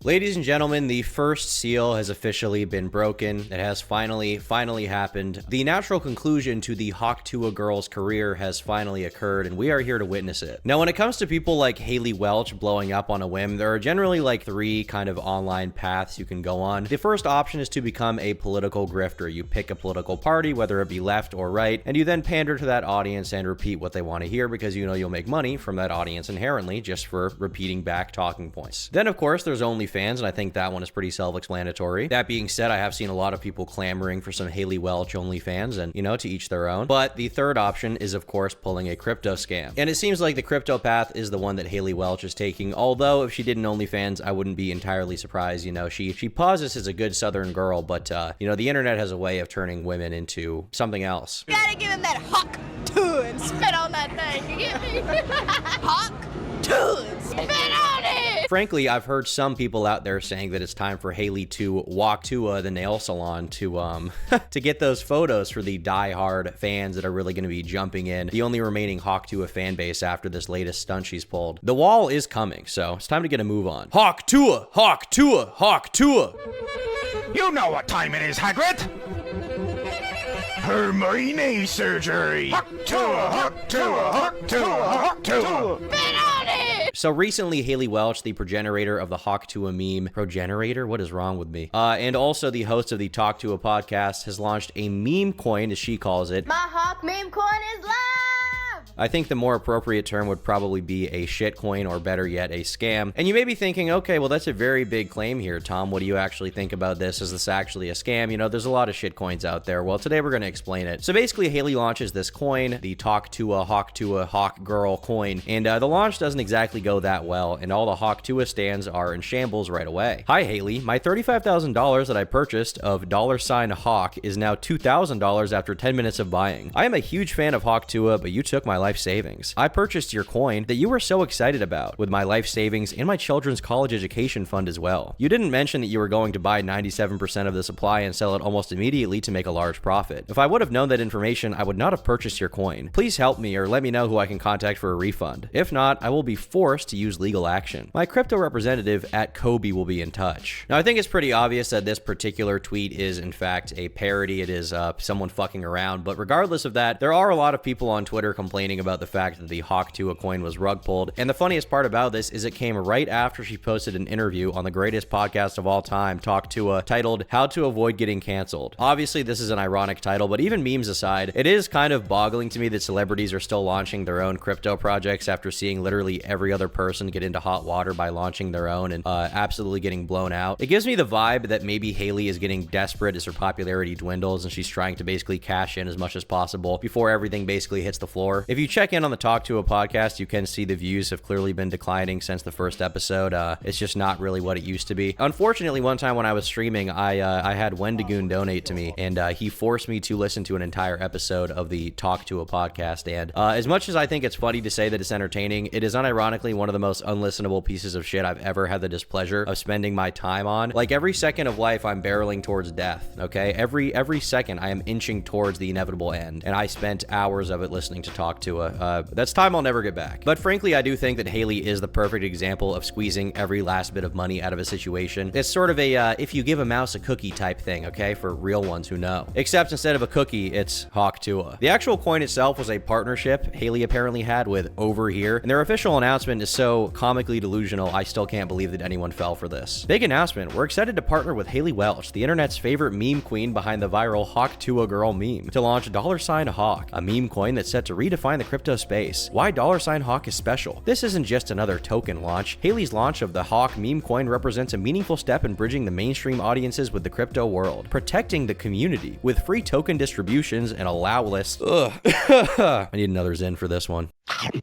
Ladies and gentlemen, the first seal has officially been broken. It has finally happened. The natural conclusion to the Hawk Tuah girl's career has finally occurred, and we are here to witness it. Now, when it comes to people like Haley Welch blowing up on a whim, there are generally like three kind of online paths you can go on. The first option is to become a political grifter. You pick a political party, whether it be left or right, and you then pander to that audience and repeat what they want to hear because you know you'll make money from that audience inherently just for repeating back talking points. Then, of course, there's OnlyFans, and I think that one is pretty self-explanatory. That being said, I have seen a lot of people clamoring for some Haley Welch OnlyFans, and you know, to each their own. But the third option is, of course, pulling a crypto scam. And it seems like the crypto path is the one that Haley Welch is taking, although if she did an OnlyFans, I wouldn't be entirely surprised. You know, she pauses as a good Southern girl, but you know, the internet has a way of turning women into something else. You gotta give him that Hawk Tuah and spit on that thing, you get me? Hawk Tuah and spit on it! Frankly, I've heard some people out there saying that it's time for Haley to walk to the nail salon to to get those photos for the die-hard fans that are really going to be jumping in, the only remaining Hawk Tuah fan base after this latest stunt she's pulled. The wall is coming, so it's time to get a move on. Hawk Tuah! Hawk Tuah! Hawk Tuah! You know what time it is, Hagrid! Her knee surgery! Hawk Tuah! Hawk Tuah! Hawk Tuah! Hawk Tuah! Spit on it! So recently, Haley Welch, the progenitor of the Hawk Tuah meme, progenitor? What is wrong with me? And also the host of the Talk Tuah podcast, has launched a meme coin, as she calls it. My Hawk meme coin is live! I think the more appropriate term would probably be a shitcoin, or better yet, a scam. And you may be thinking, okay, well, that's a very big claim here, Tom. What do you actually think about this? Is this actually a scam? You know, there's a lot of shitcoins out there. Well, today we're going to explain it. So basically, Haley launches this coin, the Talk Tuah, Hawk Tuah, Hawk Girl coin, and the launch doesn't exactly go that well, and all the Hawk Tuah stands are in shambles right away. Hi, Haley. My $35,000 that I purchased of $Hawk is now $2,000 after 10 minutes of buying. I am a huge fan of Hawk Tuah, but you took my life savings. I purchased your coin that you were so excited about with my life savings and my children's college education fund as well. You didn't mention that you were going to buy 97% of the supply and sell it almost immediately to make a large profit. If I would have known that information, I would not have purchased your coin. Please help me or let me know who I can contact for a refund. If not, I will be forced to use legal action. My crypto representative at Kobe will be in touch. Now, I think it's pretty obvious that this particular tweet is in fact a parody. It is someone fucking around, but regardless of that, there are a lot of people on Twitter complaining about the fact that the Hawk Tuah coin was rug pulled. And the funniest part about this is it came right after she posted an interview on the greatest podcast of all time, Talk Tuah, titled How to Avoid Getting Canceled. Obviously, this is an ironic title, but even memes aside, it is kind of boggling to me that celebrities are still launching their own crypto projects after seeing literally every other person get into hot water by launching their own and absolutely getting blown out. It gives me the vibe that maybe Haley is getting desperate as her popularity dwindles and she's trying to basically cash in as much as possible before everything basically hits the floor. If you check in on the Talk Tuah podcast, you can see the views have clearly been declining since the first episode. It's just not really what it used to be. Unfortunately, one time when I was streaming, I had Wendigoon donate to me, and he forced me to listen to an entire episode of the Talk Tuah podcast. And as much as I think it's funny to say that it's entertaining, it is unironically one of the most unlistenable pieces of shit I've ever had the displeasure of spending my time on. Like, every second of life, I'm barreling towards death, okay? Every second, I am inching towards the inevitable end, and I spent hours of it listening to Talk Tuah. That's time I'll never get back. But frankly, I do think that Haley is the perfect example of squeezing every last bit of money out of a situation. It's sort of a if you give a mouse a cookie type thing, okay? For real ones who know. Except instead of a cookie, it's Hawk Tuah. The actual coin itself was a partnership Haley apparently had with Over Here, and their official announcement is so comically delusional, I still can't believe that anyone fell for this. Big announcement, we're excited to partner with Haley Welch, the internet's favorite meme queen behind the viral Hawk Tuah girl meme, to launch $Hawk, a meme coin that's set to redefine the crypto space. Why $Hawk is special? This isn't just another token launch. Haley's launch of the Hawk meme coin represents a meaningful step in bridging the mainstream audiences with the crypto world, protecting the community with free token distributions and allow lists. I need another Zyn for this one.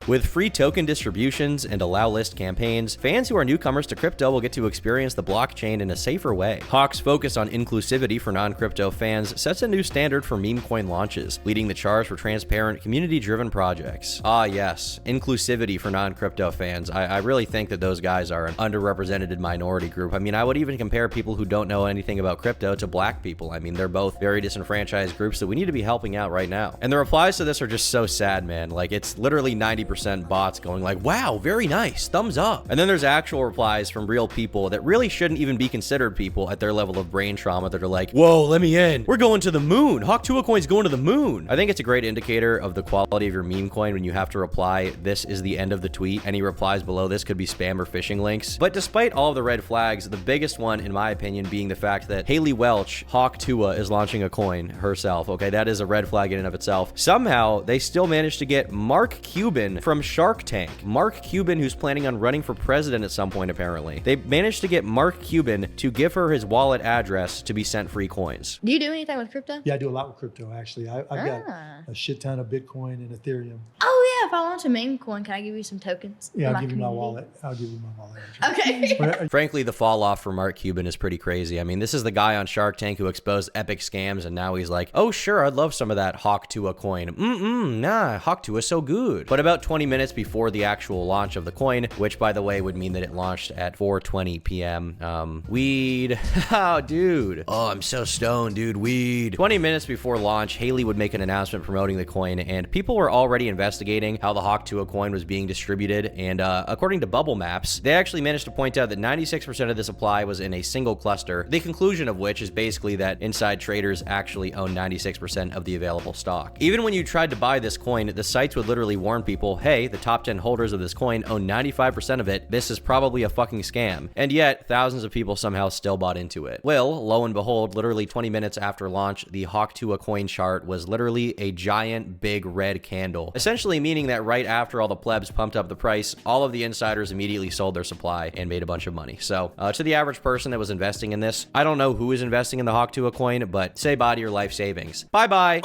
With free token distributions and allow list campaigns, fans who are newcomers to crypto will get to experience the blockchain in a safer way. Hawk's focus on inclusivity for non-crypto fans sets a new standard for meme coin launches, leading the charge for transparent, community-driven projects. Ah yes, inclusivity for non-crypto fans. I really think that those guys are an underrepresented minority group. I mean, I would even compare people who don't know anything about crypto to black people. I mean, they're both very disenfranchised groups that we need to be helping out right now. And the replies to this are just so sad, man. Like, it's literally 90% bots going like, wow, very nice, thumbs up. And then there's actual replies from real people that really shouldn't even be considered people at their level of brain trauma that are like, whoa, let me in. We're going to the moon. Hawk Tuah coin's going to the moon. I think it's a great indicator of the quality of your meme coin when you have to reply, this is the end of the tweet. Any replies below this could be spam or phishing links. But despite all of the red flags, the biggest one, in my opinion, being the fact that Haley Welch, Hawk Tuah, is launching a coin herself. Okay, that is a red flag in and of itself. Somehow, they still managed to get Mark Cuban from Shark Tank. Mark Cuban, who's planning on running for president at some point, apparently. They managed to get Mark Cuban to give her his wallet address to be sent free coins. Do you do anything with crypto? Yeah, I do a lot with crypto, actually. I've got a shit ton of Bitcoin and Ethereum. Oh, yeah. If I launch a meme coin, can I give you some tokens? Yeah, for I'll give you my community? wallet. I'll give you my wallet address. Okay. Frankly, the fall off for Mark Cuban is pretty crazy. I mean, this is the guy on Shark Tank who exposed epic scams, and now he's like, oh, sure, I'd love some of that Hawk Tuah coin. Nah, Hawk Tuah is so good. But about 20 minutes before the actual launch of the coin, which, by the way, would mean that it launched at 4:20 p.m. Weed. Oh, dude. Oh, I'm so stoned, dude. Weed. 20 minutes before launch, Haley would make an announcement promoting the coin, and people were already investigating how the Hawk Tuah coin was being distributed. And according to Bubble Maps, they actually managed to point out that 96% of the supply was in a single cluster. The conclusion of which is basically that inside traders actually own 96% of the available stock. Even when you tried to buy this coin, the sites would literally warn people, hey, the top 10 holders of this coin own 95% of it. This is probably a fucking scam. And yet, thousands of people somehow still bought into it. Well, lo and behold, literally 20 minutes after launch, the Hawk Tuah coin chart was literally a giant big red candle, essentially meaning that right after all the plebs pumped up the price, all of the insiders immediately sold their supply and made a bunch of money. So to the average person that was investing in this, I don't know who is investing in the Hawk Tuah coin, but say bye to your life savings. Bye-bye.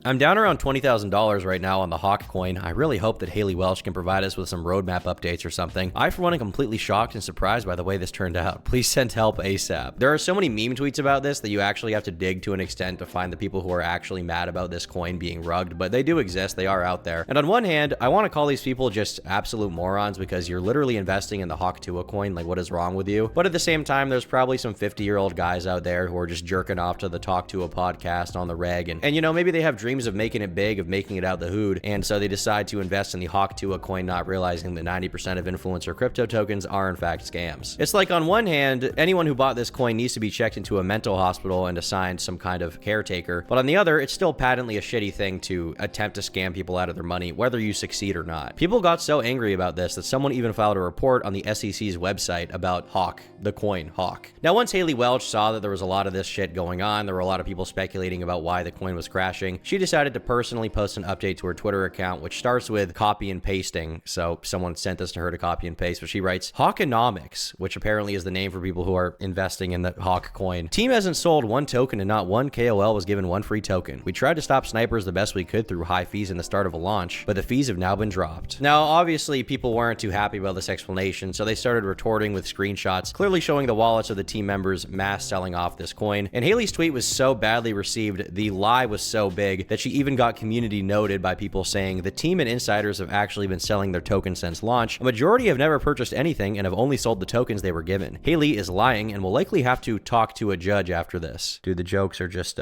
I'm down around $20,000 right now on the Hawk coin. I really hope that Haley Welch can provide us with some roadmap updates or something. I, for one, am completely shocked and surprised by the way this turned out. Please send help ASAP. There are so many meme tweets about this that you actually have to dig to an extent to find the people who are actually mad about this coin being rugged, but they do exist. They are out there. And on one hand, I want to call these people just absolute morons because you're literally investing in the Hawk Tuah coin. Like, what is wrong with you? But at the same time, there's probably some 50-year-old guys out there who are just jerking off to the Talk Tuah podcast on the reg. And you know, maybe they have dreams of making it big, of making it out the hood, and so they decide to invest in the Hawk Tuah coin, not realizing that 90% of influencer crypto tokens are in fact scams. It's like, on one hand, anyone who bought this coin needs to be checked into a mental hospital and assigned some kind of caretaker, but on the other, it's still patently a shitty thing to attempt to scam people out of their money, whether you succeed or not. People got so angry about this that someone even filed a report on the SEC's website about Hawk, the coin Hawk. Now, once Haley Welch saw that there was a lot of this shit going on, there were a lot of people speculating about why the coin was crashing, she decided to personally post an update to her Twitter account, which starts with copy and pasting. So someone sent this to her to copy and paste, but she writes, Hawkonomics, which apparently is the name for people who are investing in the Hawk coin. Team hasn't sold one token and not one KOL was given one free token. We tried to stop snipers the best we could through high fees in the start of a launch, but the fees have now been dropped. Now, obviously, people weren't too happy about this explanation, so they started retorting with screenshots, clearly showing the wallets of the team members mass selling off this coin. And Haley's tweet was so badly received, the lie was so big that she even got community noted by people saying the team and insiders have actually been selling their tokens since launch. A majority have never purchased anything and have only sold the tokens they were given. Haley is lying and will likely have to talk to a judge after this. Dude, the jokes are just,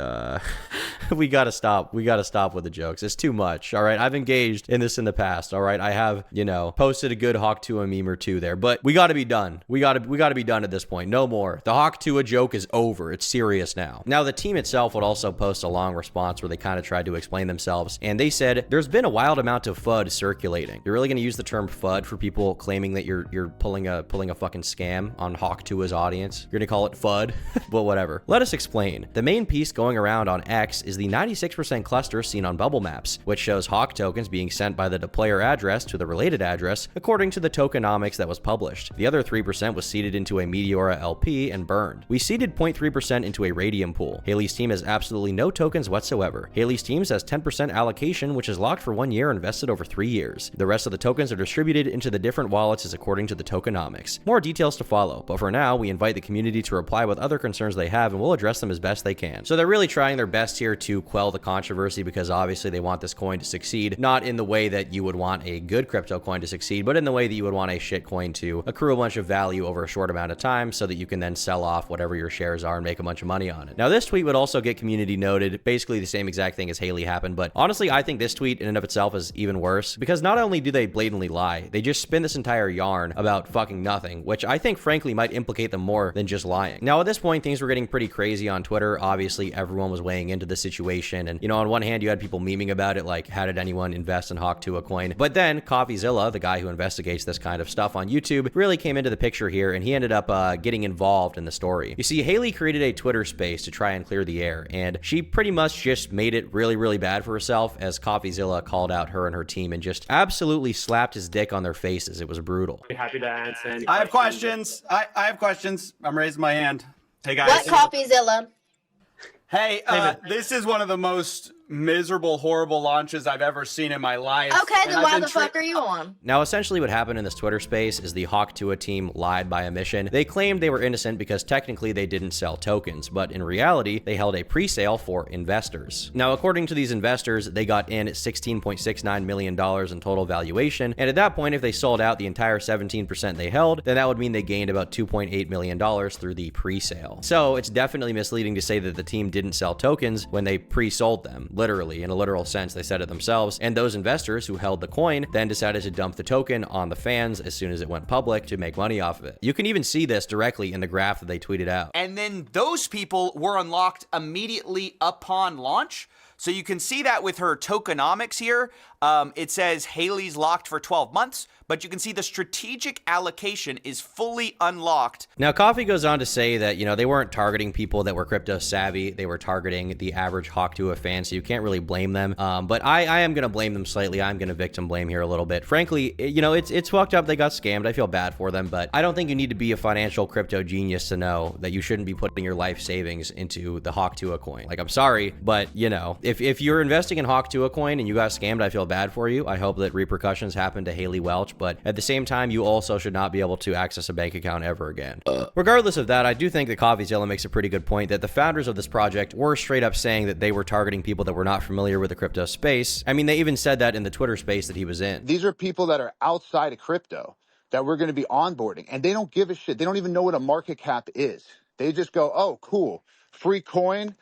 we gotta stop. We gotta stop with the jokes. It's too much, all right? I've engaged in this in the past, all right? I have, you know, posted a good Hawk Tuah meme or two there, but we gotta be done. We gotta be done at this point. No more. The Hawk Tuah joke is over. It's serious now. Now, the team itself would also post a long response where they kind of tried to explain themselves, and they said, there's been a wild amount of FUD circulating. You're really gonna use the term FUD for people claiming that you're pulling a fucking scam on Hawk Tuah's audience? You're gonna call it FUD? But whatever. Let us explain. The main piece going around on X is the 96% cluster seen on Bubble Maps, which shows Hawk tokens being sent by the player address to the related address according to the tokenomics that was published. The other 3% was seeded into a Meteora LP and burned. We seeded 0.3% into a Radium pool. Haley's team has absolutely no tokens whatsoever. Haley's team has 10% allocation, which is locked for 1 year and vested over 3 years. The rest of the tokens are distributed into the different wallets as according to the tokenomics. More details to follow, but for now, we invite the community to reply with other concerns they have and we'll address them as best they can. So they're really trying their best here to quell the controversy because obviously they want this coin to succeed, not in the way that you would want a good crypto coin to succeed, but in the way that you would want a shit coin to accrue a bunch of value over a short amount of time so that you can then sell off whatever your shares are and make a bunch of money on it. Now, this tweet would also get community noted, basically the same exact thing as as Haley happened. But honestly, I think this tweet in and of itself is even worse, because not only do they blatantly lie, they just spin this entire yarn about fucking nothing, which I think frankly might implicate them more than just lying. Now at this point, things were getting pretty crazy on Twitter. Obviously, everyone was weighing into the situation, and on one hand, you had people memeing about it, like, how did anyone invest in Hawk Tuah coin? But then CoffeeZilla, the guy who investigates this kind of stuff on YouTube, really came into the picture here, and he ended up getting involved in the story. You see, Haley created a Twitter space to try and clear the air, and she pretty much just made it really, really bad for herself, as CoffeeZilla called out her and her team and just absolutely slapped his dick on their faces. It was brutal. Happy to answer any I have questions. I have questions. I'm raising my hand. Hey guys. What, CoffeeZilla? Hey, this is one of the most miserable, horrible launches I've ever seen in my life. Okay, then why the fuck are you on? Now, essentially what happened in this Twitter space is the Hawk Tuah team lied by omission. They claimed they were innocent because technically they didn't sell tokens, but in reality, they held a pre-sale for investors. Now, according to these investors, they got in at $16.69 million in total valuation, and at that point, if they sold out the entire 17% they held, then that would mean they gained about $2.8 million through the pre-sale. So it's definitely misleading to say that the team didn't sell tokens when they pre-sold them. Literally, in a literal sense, they said it themselves, and those investors who held the coin then decided to dump the token on the fans as soon as it went public to make money off of it. You can even see this directly in the graph that they tweeted out. And then those people were unlocked immediately upon launch. So you can see that with her tokenomics here. It says Haley's locked for 12 months, but you can see the strategic allocation is fully unlocked. Now, Coffee goes on to say that, they weren't targeting people that were crypto savvy. They were targeting the average Hawk Tuah fan, so you can't really blame them. But I am going to blame them slightly. I'm going to victim blame here a little bit. Frankly, it's fucked up. They got scammed. I feel bad for them, but I don't think you need to be a financial crypto genius to know that you shouldn't be putting your life savings into the Hawk Tuah coin. Like, I'm sorry, but, if you're investing in Hawk Tuah coin and you got scammed, I feel bad for you. I hope that repercussions happen to Haley Welch, but at the same time, you also should not be able to access a bank account ever again. Regardless of that, I do think that CoffeeZilla makes a pretty good point that the founders of this project were straight up saying that they were targeting people that were not familiar with the crypto space. I mean, they even said that in the Twitter space that he was in. These are people that are outside of crypto that we're going to be onboarding, and they don't give a shit. They don't even know what a market cap is. They just go, oh, cool, free coin.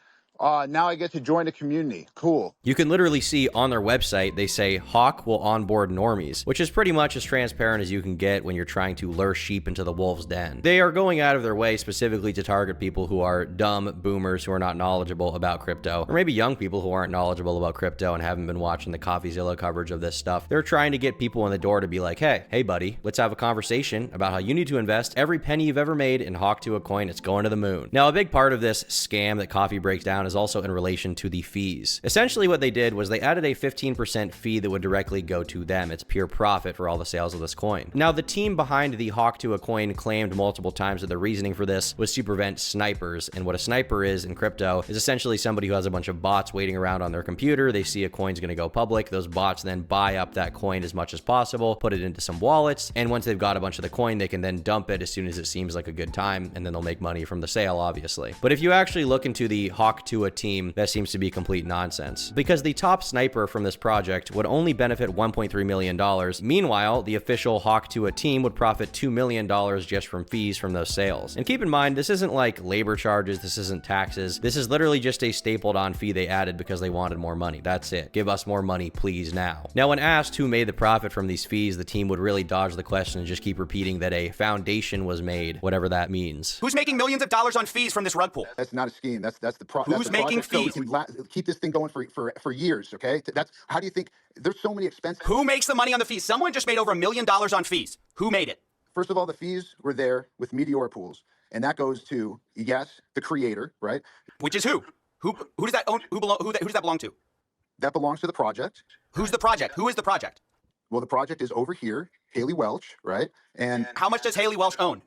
Now I get to join a community. Cool. You can literally see on their website, they say Hawk will onboard normies, which is pretty much as transparent as you can get when you're trying to lure sheep into the wolf's den. They are going out of their way specifically to target people who are dumb boomers who are not knowledgeable about crypto, or maybe young people who aren't knowledgeable about crypto and haven't been watching the CoffeeZilla coverage of this stuff. They're trying to get people in the door to be like, hey buddy, let's have a conversation about how you need to invest every penny you've ever made in Hawk Tuah coin. It's going to the moon. Now, a big part of this scam that Coffee breaks down is also in relation to the fees. Essentially what they did was they added a 15% fee that would directly go to them. It's pure profit for all the sales of this coin. Now, the team behind the Hawk Tuah coin claimed multiple times that the reasoning for this was to prevent snipers. And what a sniper is in crypto is essentially somebody who has a bunch of bots waiting around on their computer. They see a coin's going to go public. Those bots then buy up that coin as much as possible, put it into some wallets, and once they've got a bunch of the coin, they can then dump it as soon as it seems like a good time, and then they'll make money from the sale, obviously. But if you actually look into the Hawk Tuah team, that seems to be complete nonsense, because the top sniper from this project would only benefit $1.3 million. Meanwhile, the official Hawk Tuah team would profit $2 million just from fees from those sales. And keep in mind, this isn't like labor charges, this isn't taxes, this is literally just a stapled on fee they added because they wanted more money. That's it. Give us more money, please, now. Now, when asked who made the profit from these fees, the team would really dodge the question and just keep repeating that a foundation was made, whatever that means. Who's making millions of dollars on fees from this rug pull? That's not a scheme. That's the Who's making fees? So we can keep this thing going for years. Okay. That's how do you think? There's so many expenses. Who makes the money on the fees? Someone just made over $1 million on fees. Who made it? First of all, the fees were there with Meteor Pools, and that goes to, yes, the creator, right? Which is who? Who does that own? Who does that belong to? That belongs to the project. Who's the project? Who is the project? Well, the project is over here, Haley Welch, right? And how much does Haley Welch own?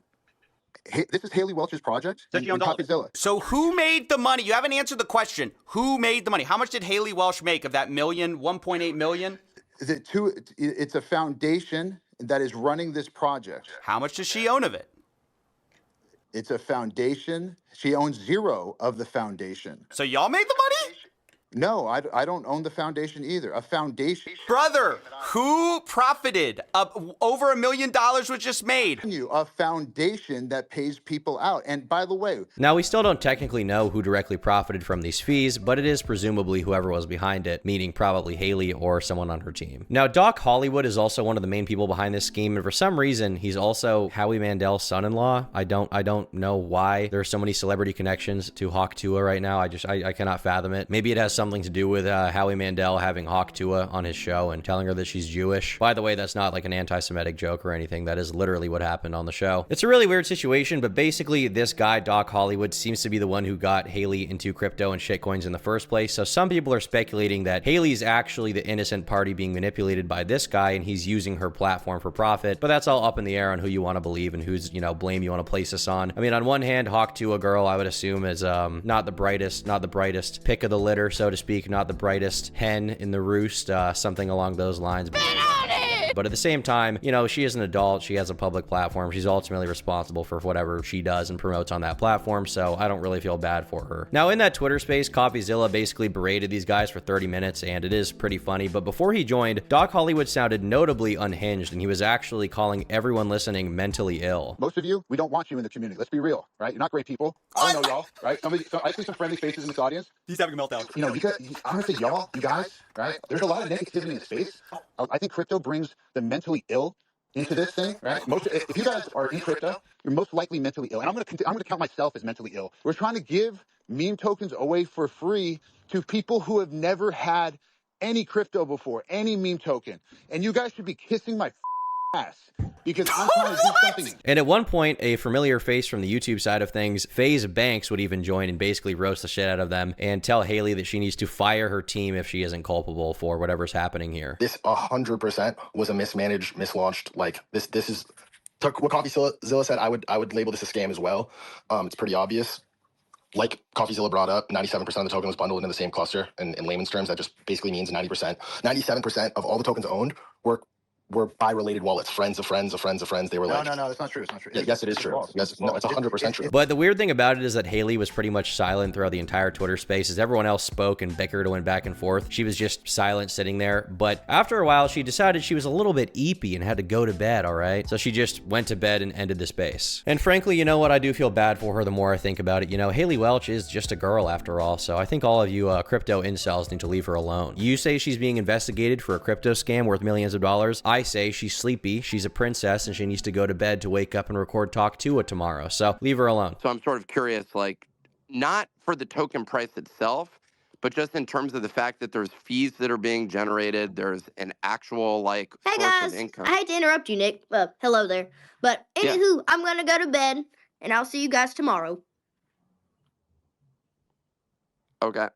This is Haley Welch's project in CoffeeZilla. So who made the money? You haven't answered the question. Who made the money? How much did Haley Welch make of that million, 1.8 million? It's a foundation that is running this project. How much does she own of it? It's a foundation. She owns 0 of the foundation. So y'all made the money? No, I don't own the foundation either. A foundation. Brother, who profited? Over $1 million was just made. A foundation that pays people out. And by the way, Now, we still don't technically know who directly profited from these fees, but it is presumably whoever was behind it, meaning probably Haley or someone on her team. Now, Doc Hollywood is also one of the main people behind this scheme, and for some reason, he's also Howie Mandel's son-in-law. I don't know why there are so many celebrity connections to Hawk Tuah right now. I cannot fathom it. Maybe it has something to do with Howie Mandel having Hawk Tuah on his show and telling her that she's Jewish. By the way, that's not like an anti-Semitic joke or anything. That is literally what happened on the show. It's a really weird situation, but basically this guy, Doc Hollywood, seems to be the one who got Haley into crypto and shitcoins in the first place. So some people are speculating that Haley's actually the innocent party being manipulated by this guy and he's using her platform for profit. But that's all up in the air on who you want to believe and whose, blame you want to place this on. I mean, on one hand, Hawk Tuah girl, I would assume is not the brightest pick of the litter, so to speak, not the brightest hen in the roost, something along those lines. But at the same time, she is an adult. She has a public platform. She's ultimately responsible for whatever she does and promotes on that platform. So I don't really feel bad for her. Now, in that Twitter space, CoffeeZilla basically berated these guys for 30 minutes, and it is pretty funny. But before he joined, Doc Hollywood sounded notably unhinged, and he was actually calling everyone listening mentally ill. most of you, we don't want you in the community. Let's be real, right? You're not great people. I don't know y'all, right? I see some friendly faces in this audience. He's having a meltdown. I'm gonna say y'all, you guys, right? There's a lot of negativity in the space. I think crypto brings the mentally ill into this thing, right? If you guys are in crypto, you're most likely mentally ill, and I'm gonna count myself as mentally ill. We're trying to give meme tokens away for free to people who have never had any crypto before, any meme token, and you guys should be kissing my ass because I'm trying to do something. And at one point, a familiar face from the YouTube side of things, FaZe Banks, would even join and basically roast the shit out of them and tell Haley that she needs to fire her team if she isn't culpable for whatever's happening here. This 100% was a mismanaged, mislaunched. Like this is what CoffeeZilla said. I would label this a scam as well. It's pretty obvious. Like CoffeeZilla brought up, 97% of the token was bundled into the same cluster. And in layman's terms, that just basically means 97% of all the tokens owned were by related wallets, friends of friends of friends of friends. They were No, that's not true. It's not true. Yes, it is true. Yes, no, it's 100% true. But the weird thing about it is that Haley was pretty much silent throughout the entire Twitter space. As everyone else spoke and bickered and went back and forth, she was just silent sitting there. But after a while, she decided she was a little bit eepy and had to go to bed, all right? So she just went to bed and ended the space. And frankly, you know what? I do feel bad for her the more I think about it. Haley Welch is just a girl after all. So I think all of you crypto incels need to leave her alone. You say she's being investigated for a crypto scam worth millions of dollars. I say she's sleepy. She's a princess and she needs to go to bed to wake up and record Talk Tuah tomorrow. So leave her alone. So I'm sort of curious, like, not for the token price itself, but just in terms of the fact that there's fees that are being generated, there's an actual, like, Hey source guys, of income. I hate to interrupt you, Nick. Hello there. But anywho, I'm gonna go to bed, and I'll see you guys tomorrow. Okay.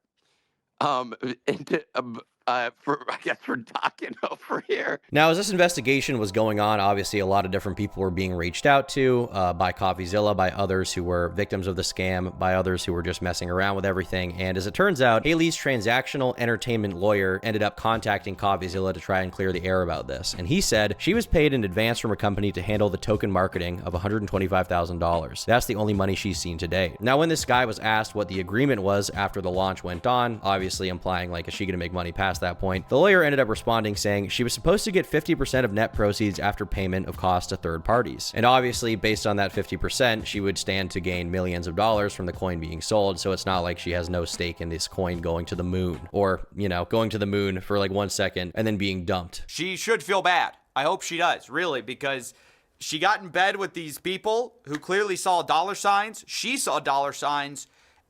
I guess we're talking over here. Now, as this investigation was going on, obviously a lot of different people were being reached out to by CoffeeZilla, by others who were victims of the scam, by others who were just messing around with everything. And as it turns out, Haley's transactional entertainment lawyer ended up contacting CoffeeZilla to try and clear the air about this. And he said she was paid in advance from her company to handle the token marketing of $125,000. That's the only money she's seen to date. Now, when this guy was asked what the agreement was after the launch went on, obviously implying like, is she going to make money past that point, the lawyer ended up responding saying she was supposed to get 50% of net proceeds after payment of costs to third parties. And obviously, based on that 50%, she would stand to gain millions of dollars from the coin being sold. So it's not like she has no stake in this coin going to the moon or, going to the moon for like 1 second and then being dumped. She should feel bad. I hope she does, really, because she got in bed with these people who clearly saw dollar signs. She saw dollar signs,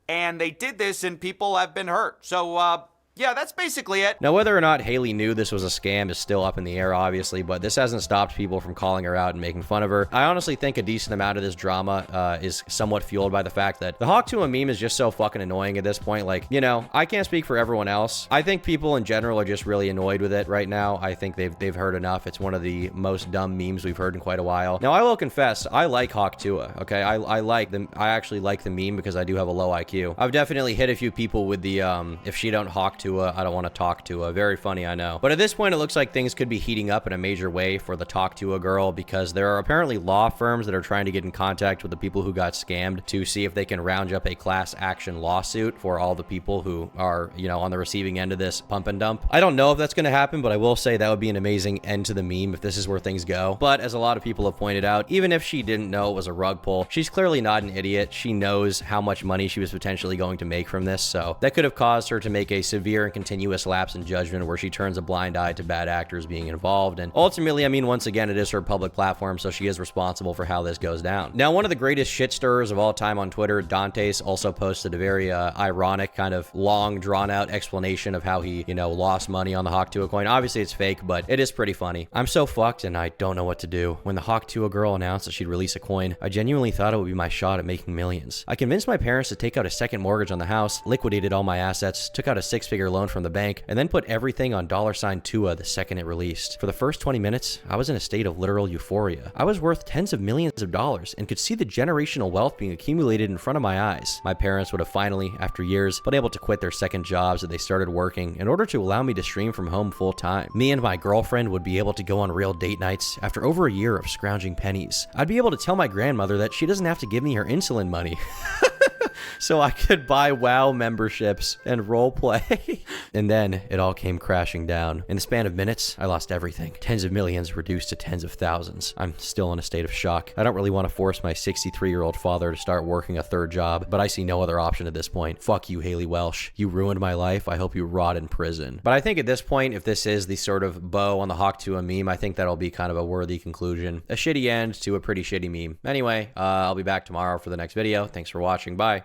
and they did this, and people have been hurt. So, yeah, that's basically it. Now, whether or not Haley knew this was a scam is still up in the air, obviously, but this hasn't stopped people from calling her out and making fun of her. I honestly think a decent amount of this drama is somewhat fueled by the fact that the Hawk Tuah meme is just so fucking annoying at this point. Like, I can't speak for everyone else. I think people in general are just really annoyed with it right now. I think they've heard enough. It's one of the most dumb memes we've heard in quite a while. Now, I will confess, I like Hawk Tuah, okay? I actually like the meme because I do have a low IQ. I've definitely hit a few people with the, if she don't Hawk Tuah Tuah. I don't want to talk Tuah. Very funny, I know. But at this point, it looks like things could be heating up in a major way for the Talk Tuah girl, because there are apparently law firms that are trying to get in contact with the people who got scammed to see if they can round up a class action lawsuit for all the people who are, you know, on the receiving end of this pump and dump. I don't know if that's going to happen, but I will say that would be an amazing end to the meme if this is where things go. But as a lot of people have pointed out, even if she didn't know it was a rug pull, she's clearly not an idiot. She knows how much money she was potentially going to make from this, so that could have caused her to make a severe and continuous lapse in judgment where she turns a blind eye to bad actors being involved. And ultimately, I mean, once again, it is her public platform, so she is responsible for how this goes down. Now, one of the greatest shit stirrers of all time on Twitter, Dantes, also posted a very ironic, kind of long, drawn-out explanation of how he, you know, lost money on the Hawk Tuah coin. Obviously, it's fake, but it is pretty funny. I'm so fucked, and I don't know what to do. When the Hawk Tuah girl announced that she'd release a coin, I genuinely thought it would be my shot at making millions. I convinced my parents to take out a second mortgage on the house, liquidated all my assets, took out a 6-figure loan from the bank, and then put everything on $Tuah the second it released. For the first 20 minutes, I was in a state of literal euphoria. I was worth tens of millions of dollars and could see the generational wealth being accumulated in front of my eyes. My parents would have finally, after years, been able to quit their second jobs that they started working in order to allow me to stream from home full time. Me and my girlfriend would be able to go on real date nights after over a year of scrounging pennies. I'd be able to tell my grandmother that she doesn't have to give me her insulin money. So I could buy WoW memberships and roleplay. And then it all came crashing down. In the span of minutes, I lost everything. Tens of millions reduced to tens of thousands. I'm still in a state of shock. I don't really want to force my 63-year-old father to start working a third job, but I see no other option at this point. Fuck you, Haley Welsh. You ruined my life. I hope you rot in prison. But I think at this point, if this is the sort of bow on the Hawk Tuah meme, I think that'll be kind of a worthy conclusion. A shitty end to a pretty shitty meme. Anyway, I'll be back tomorrow for the next video. Thanks for watching. Bye.